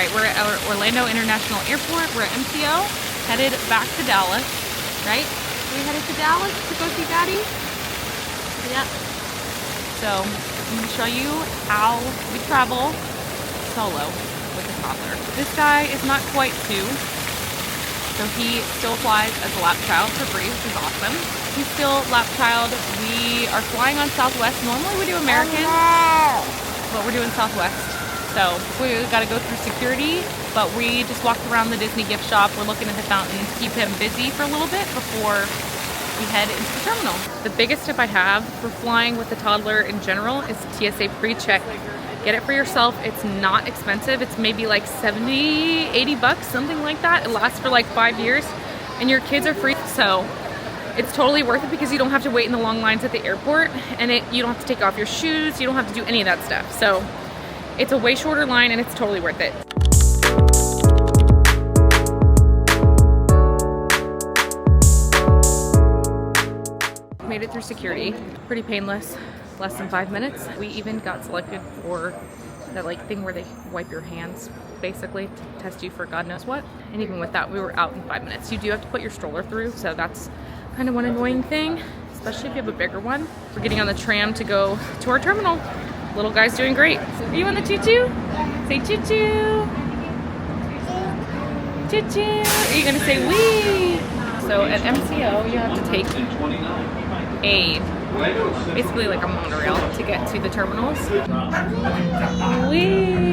right, we're at our Orlando International Airport. We're at MCO, headed back to Dallas, right? We headed to Dallas to go see Daddy. Yep. So I'm gonna show you how we travel solo with the toddler. This guy is not quite 2, so he still flies as a lap child for free, which is awesome. He's still lap child. We are flying on Southwest. Normally we do American, but we're doing Southwest. So we gotta go through security, but we just walked around the Disney gift shop. We're looking at the fountain to keep him busy for a little bit before we head into the terminal. The biggest tip I have for flying with the toddler in general is TSA pre-check. Get it for yourself. It's not expensive. It's maybe like 70, 80 bucks, something like that. It lasts for like 5 years and your kids are free. So it's totally worth it because you don't have to wait in the long lines at the airport, and you don't have to take off your shoes. You don't have to do any of that stuff. So it's a way shorter line and it's totally worth it. Made it through security. Pretty painless. Less than 5 minutes. We even got selected for that like thing where they wipe your hands basically to test you for God knows what. And even with that, we were out in 5 minutes. You do have to put your stroller through, so that's kind of one annoying thing, especially if you have a bigger one. We're getting on the tram to go to our terminal. Little guy's doing great. Are you on the choo-choo? Say choo-choo. Choo-choo. Are you gonna say wee? So at MCO, you have to take basically like a monorail to get to the terminals. Whee!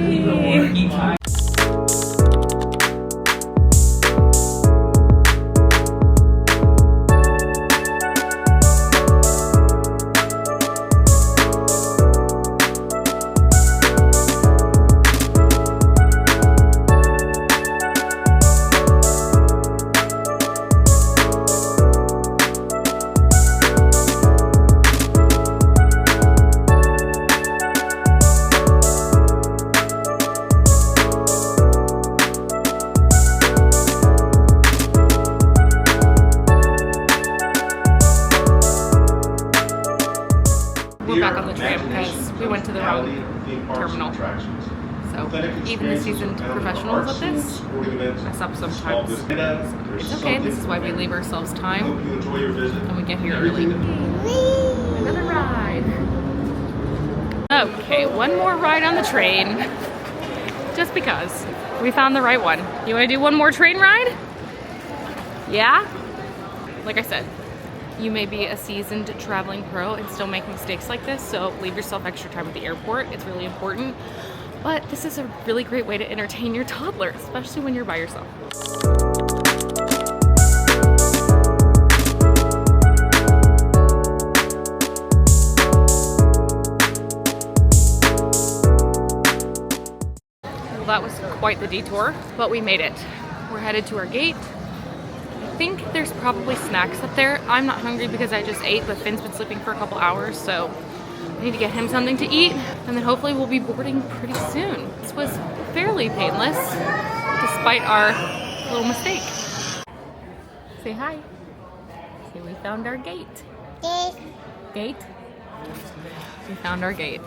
Back on the tram because we went to the wrong terminal. So even the seasoned professionals at this mess up sometimes. It's okay, this is why we leave ourselves time and we get here early. Another ride. Okay, one more ride on the train. Just because. We found the right one. You want to do one more train ride? Yeah? Like I said, you may be a seasoned traveling pro and still make mistakes like this, so leave yourself extra time at the airport. It's really important. But this is a really great way to entertain your toddler, especially when you're by yourself. Well, that was quite the detour, but we made it. We're headed to our gate. I think there's probably snacks up there. I'm not hungry because I just ate, but Finn's been sleeping for a couple hours, so I need to get him something to eat, and then hopefully we'll be boarding pretty soon. This was fairly painless, despite our little mistake. Say hi. Say we found our gate. Gate? We found our gate.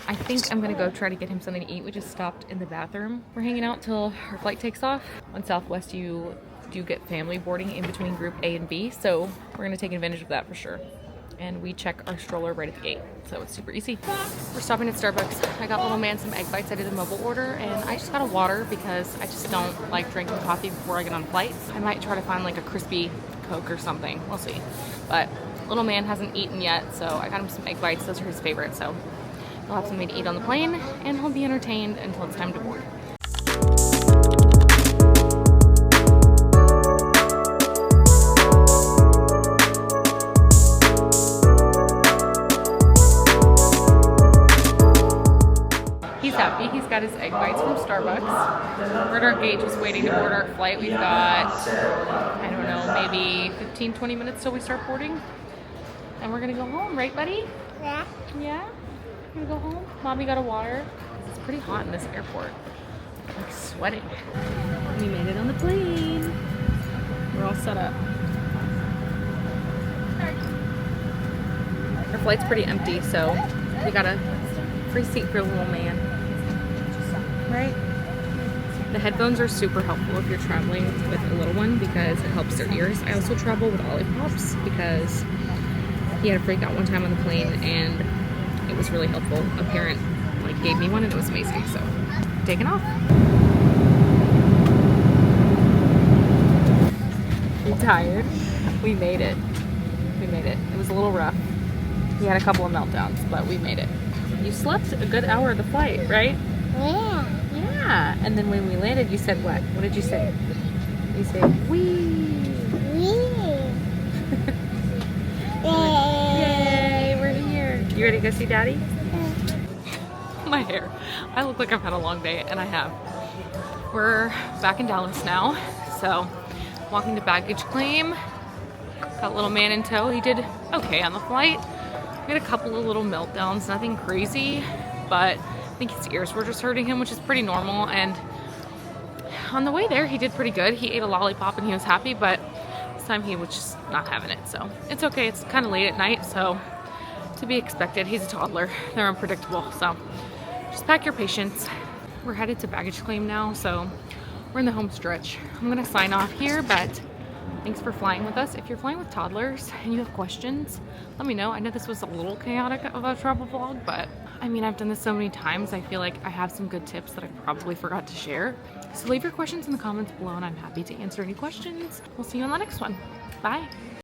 I think I'm gonna go try to get him something to eat. We just stopped in the bathroom. We're hanging out till our flight takes off. On Southwest, you do get family boarding in between group A and B, so we're gonna take advantage of that for sure. And we check our stroller right at the gate, so it's super easy. We're stopping at Starbucks. I got little man some egg bites. I did a mobile order, and I just got a water because I just don't like drinking coffee before I get on flights. I might try to find like a crispy Coke or something. We'll see. But little man hasn't eaten yet, so I got him some egg bites. Those are his favorites, so he'll have something to eat on the plane, and he'll be entertained until it's time to board. He's got his egg bites from Starbucks. We're at our gate just waiting to board our flight. We've got, I don't know, maybe 15-20 minutes till we start boarding. And we're gonna go home, right buddy? Yeah. Yeah? We're gonna go home? Mommy got a water. It's pretty hot in this airport. I'm like sweating. We made it on the plane. We're all set up. Our flight's pretty empty, so we got a free seat for a little man. Right? The headphones are super helpful if you're traveling with a little one because it helps their ears. I also travel with lollipops because he had a freak out one time on the plane and it was really helpful. A parent like gave me one and it was amazing. So taking off. You tired? We made it. We made it. It was a little rough. We had a couple of meltdowns, but we made it. You slept a good hour of the flight, right? Yeah. Yeah. And then when we landed, you said what? What did you say? You said, wee. Yay, we're here. You ready to go see Daddy? My hair. I look like I've had a long day, and I have. We're back in Dallas now, so walking to baggage claim. Got little man in tow. He did okay on the flight. We had a couple of little meltdowns, nothing crazy, but I think his ears were just hurting him, which is pretty normal. And on the way there, he did pretty good. He ate a lollipop and he was happy, but this time he was just not having it. So it's okay. It's kind of late at night, so to be expected. He's a toddler. They're unpredictable, so just pack your patience. We're headed to baggage claim now, so we're in the home stretch. I'm gonna sign off here, but thanks for flying with us. If you're flying with toddlers and you have questions, let me know. I know this was a little chaotic of a travel vlog, but I mean, I've done this so many times. I feel like I have some good tips that I probably forgot to share. So leave your questions in the comments below and I'm happy to answer any questions. We'll see you on the next one. Bye.